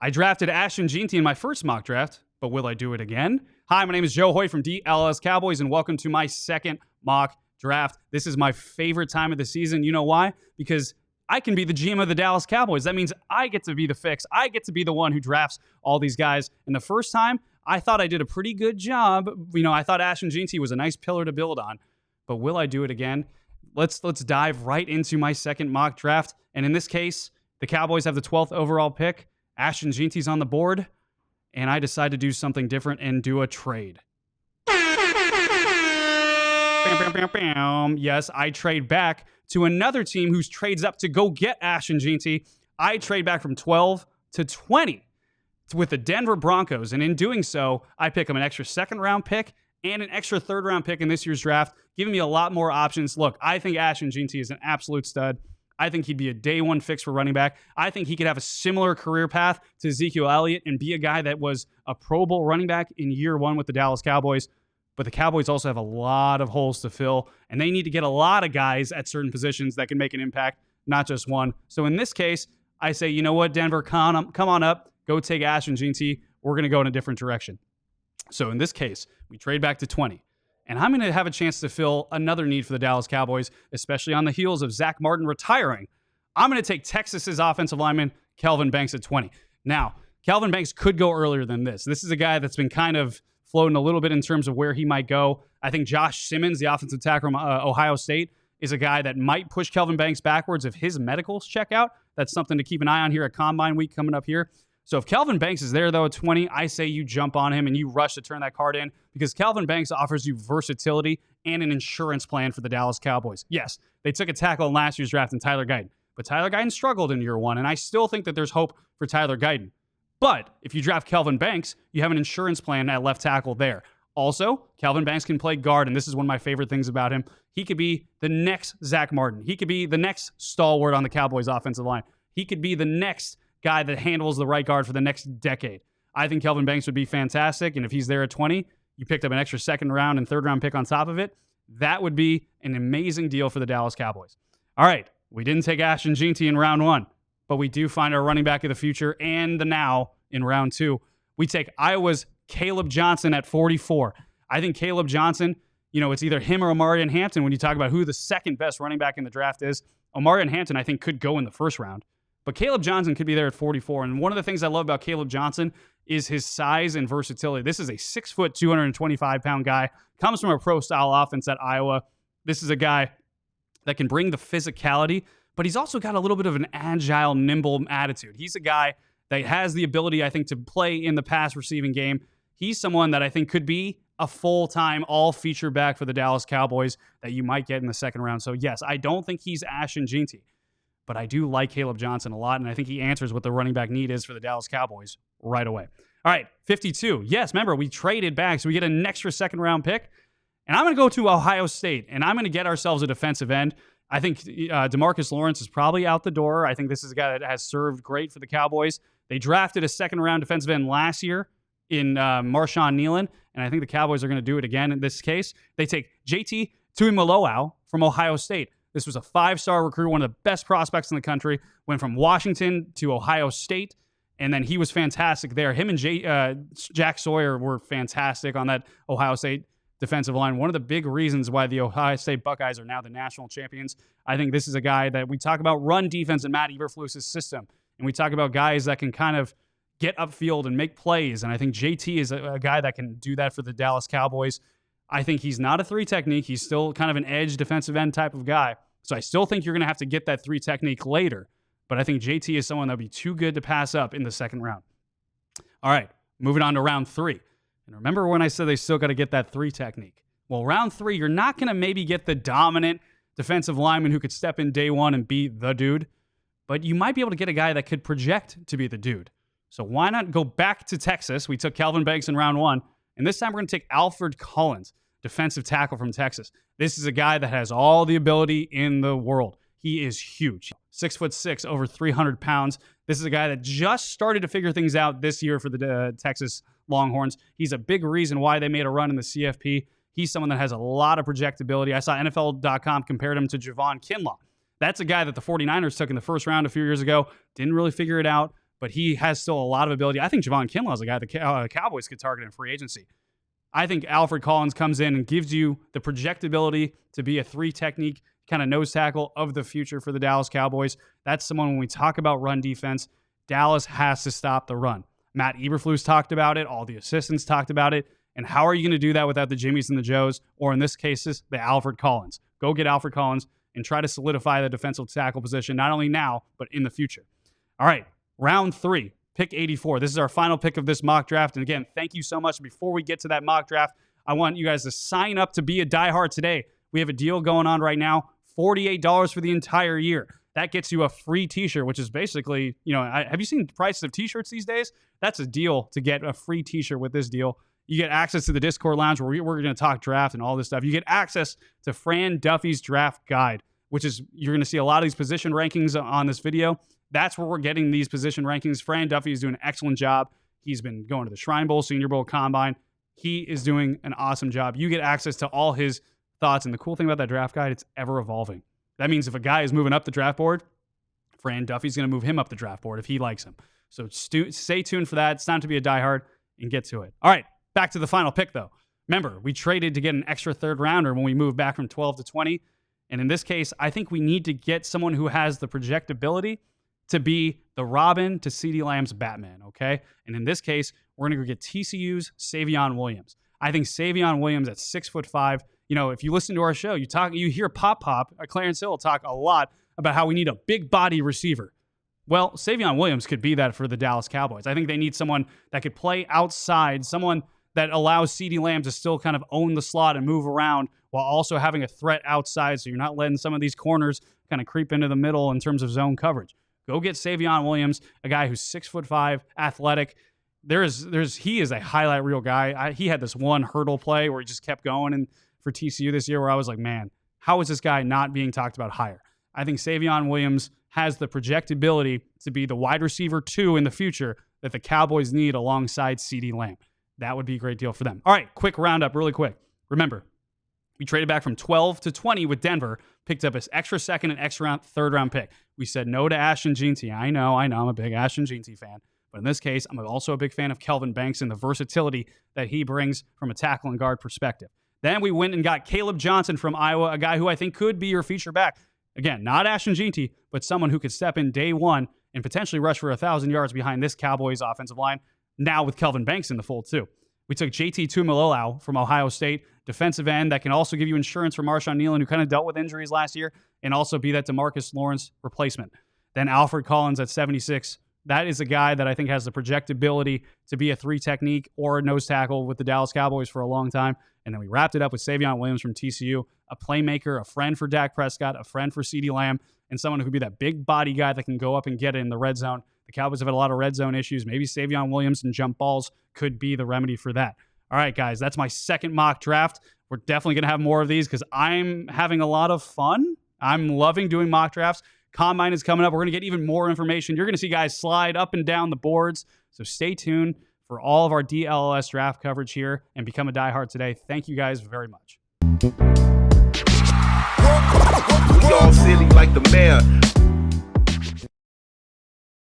I drafted Ashton Jeanty in my first mock draft, but will I do it again? Hi, my name is Joe Hoyt from DLLS Cowboys, and welcome to my second mock draft. This is my favorite time of the season. You know why? Because I can be the GM of the Dallas Cowboys. That means I get to be the fix. I get to be the one who drafts all these guys. And the first time, I thought I did a pretty good job. I thought Ashton Jeanty was a nice pillar to build on. But will I do it again? Let's dive right into my second mock draft. And in this case, the Cowboys have the 12th overall pick. Ashton Jeanty's on the board. And I decide to do something different and do a trade. Yes, I trade back to another team who's trades up to go get Ashton Jeanty. I trade back from 12 to 20 with the Denver Broncos. And in doing so, I pick up an extra second-round pick and an extra third-round pick in this year's draft, giving me a lot more options. Look, I think Ashton Jeanty is an absolute stud. I think he'd be a day one fix for running back. I think he could have a similar career path to Ezekiel Elliott and be a guy that was a Pro Bowl running back in year one with the Dallas Cowboys. But the Cowboys also have a lot of holes to fill, and they need to get a lot of guys at certain positions that can make an impact, not just one. So in this case, I say, you know what, Denver, come on up, go take Ashton Jeanty. We're going to go in a different direction. So in this case, we trade back to 20. And I'm going to have a chance to fill another need for the Dallas Cowboys, especially on the heels of Zach Martin retiring. I'm going to take Texas's offensive lineman, Kelvin Banks, at 20. Now, Kelvin Banks could go earlier than this. This is a guy that's been kind of floating a little bit in terms of where he might go. I think Josh Simmons, the offensive tackle from Ohio State, is a guy that might push Kelvin Banks backwards if his medicals check out. That's something to keep an eye on here at Combine Week coming up here. So if Kelvin Banks is there, though, at 20, I say you jump on him and you rush to turn that card in because Kelvin Banks offers you versatility and an insurance plan for the Dallas Cowboys. Yes, they took a tackle in last year's draft in Tyler Guyton, but Tyler Guyton struggled in year one, and I still think that there's hope for Tyler Guyton. But if you draft Kelvin Banks, you have an insurance plan at left tackle there. Also, Kelvin Banks can play guard, and this is one of my favorite things about him. He could be the next Zach Martin. He could be the next stalwart on the Cowboys offensive line. He could be the next guy that handles the right guard for the next decade. I think Kelvin Banks would be fantastic, and if he's there at 20, you picked up an extra second-round and third-round pick on top of it. That would be an amazing deal for the Dallas Cowboys. All right, we didn't take Ashton Jeanty in round one, but we do find our running back of the future and the now in round two. We take Iowa's Kaleb Johnson at 44. I think Kaleb Johnson, it's either him or Omarion Hampton when you talk about who the second best running back in the draft is. Omarion Hampton, I think, could go in the first round. But Kaleb Johnson could be there at 44. And one of the things I love about Kaleb Johnson is his size and versatility. This is a 6', 225-pound guy, comes from a pro-style offense at Iowa. This is a guy that can bring the physicality, but he's also got a little bit of an agile, nimble attitude. He's a guy that has the ability, I think, to play in the pass receiving game. He's someone that I think could be a full-time, all-feature back for the Dallas Cowboys that you might get in the second round. So, yes, I don't think he's Ashton Jeanty, but I do like Kaleb Johnson a lot, and I think he answers what the running back need is for the Dallas Cowboys right away. All right, 52. Yes, remember, we traded back, so we get an extra second-round pick, and I'm going to go to Ohio State, and I'm going to get ourselves a defensive end. I think DeMarcus Lawrence is probably out the door. I think this is a guy that has served great for the Cowboys. They drafted a second-round defensive end last year in Marshawn Nealon, and I think the Cowboys are going to do it again in this case. They take JT Tiumoloau from Ohio State. This was a 5-star recruit, one of the best prospects in the country, went from Washington to Ohio State, and then he was fantastic there. Him and Jack Sawyer were fantastic on that Ohio State defensive line. One of the big reasons why the Ohio State Buckeyes are now the national champions. I think this is a guy that we talk about run defense in Matt Eberflus's system, and we talk about guys that can kind of get upfield and make plays, and I think JT is a guy that can do that for the Dallas Cowboys. I think he's not a 3 technique. He's still kind of an edge defensive end type of guy. So I still think you're going to have to get that 3 technique later. But I think JT is someone that would be too good to pass up in the second round. All right, moving on to round 3. And remember when I said they still got to get that 3 technique? Well, round 3, you're not going to maybe get the dominant defensive lineman who could step in day one and be the dude. But you might be able to get a guy that could project to be the dude. So why not go back to Texas? We took Kelvin Banks in round 1. And this time we're going to take Alfred Collins, defensive tackle from Texas. This is a guy that has all the ability in the world. He is huge. 6'6", over 300 pounds. This is a guy that just started to figure things out this year for the Texas Longhorns. He's a big reason why they made a run in the CFP. He's someone that has a lot of projectability. I saw NFL.com compared him to Javon Kinlaw. That's a guy that the 49ers took in the first round a few years ago. Didn't really figure it out, but he has still a lot of ability. I think Javon Kinlaw is a guy the Cowboys could target in free agency. I think Alfred Collins comes in and gives you the projectability to be a 3 technique kind of nose tackle of the future for the Dallas Cowboys. That's someone, when we talk about run defense, Dallas has to stop the run. Matt Eberflus talked about it. All the assistants talked about it. And how are you going to do that without the Jimmies and the Joes, or in this case, the Alfred Collins? Go get Alfred Collins and try to solidify the defensive tackle position, not only now, but in the future. All right, round 3, pick 84. This is our final pick of this mock draft. And again, thank you so much. Before we get to that mock draft, I want you guys to sign up to be a diehard today. We have a deal going on right now, $48 for the entire year. That gets you a free t-shirt, which is basically, have you seen the prices of t-shirts these days? That's a deal to get a free t-shirt with this deal. You get access to the Discord lounge where we're going to talk draft and all this stuff. You get access to Fran Duffy's draft guide, which is, you're going to see a lot of these position rankings on this video. That's where we're getting these position rankings. Fran Duffy is doing an excellent job. He's been going to the Shrine Bowl, Senior Bowl, Combine. He is doing an awesome job. You get access to all his thoughts. And the cool thing about that draft guide, it's ever evolving. That means if a guy is moving up the draft board, Fran Duffy's going to move him up the draft board if he likes him. So stay tuned for that. It's time to be a diehard and get to it. All right. Back to the final pick, though. Remember, we traded to get an extra 3rd rounder when we moved back from 12 to 20. And in this case, I think we need to get someone who has the projectability to be the Robin to CeeDee Lamb's Batman, okay? And in this case, we're going to go get TCU's Savion Williams. I think Savion Williams at 6'5". If you listen to our show, you hear Pop, Clarence Hill talk a lot about how we need a big body receiver. Well, Savion Williams could be that for the Dallas Cowboys. I think they need someone that could play outside, someone that allows CeeDee Lamb to still kind of own the slot and move around while also having a threat outside, so you're not letting some of these corners kind of creep into the middle in terms of zone coverage. Go get Savion Williams, a guy who's 6'5", athletic. He is a highlight reel guy. He had this one hurdle play where he just kept going, and for TCU this year where I was like, man, how is this guy not being talked about higher? I think Savion Williams has the projectability to be the wide receiver 2 in the future that the Cowboys need alongside CeeDee Lamb. That would be a great deal for them. All right, quick roundup, really quick. Remember, we traded back from 12 to 20 with Denver, picked up an extra 2nd and extra 3rd round pick. We said no to Ashton Jeanty. I know, I'm a big Ashton Jeanty fan. But in this case, I'm also a big fan of Kelvin Banks and the versatility that he brings from a tackle and guard perspective. Then we went and got Kaleb Johnson from Iowa, a guy who I think could be your feature back. Again, not Ashton Jeanty, but someone who could step in day one and potentially rush for 1,000 yards behind this Cowboys offensive line, now with Kelvin Banks in the fold too. We took JT Tiumoloau from Ohio State, defensive end that can also give you insurance for Marshawn Nealon, who kind of dealt with injuries last year, and also be that DeMarcus Lawrence replacement. Then Alfred Collins at 76. That is a guy that I think has the projectability to be a 3 technique or a nose tackle with the Dallas Cowboys for a long time. And then we wrapped it up with Savion Williams from TCU, a playmaker, a friend for Dak Prescott, a friend for CeeDee Lamb, and someone who could be that big body guy that can go up and get it in the red zone. The Cowboys have had a lot of red zone issues. Maybe Savion Williams and jump balls could be the remedy for that. All right, guys, that's my second mock draft. We're definitely going to have more of these because I'm having a lot of fun. I'm loving doing mock drafts. Combine is coming up. We're going to get even more information. You're going to see guys slide up and down the boards. So stay tuned for all of our DLLS draft coverage here and become a diehard today. Thank you guys very much. We all silly like the mayor.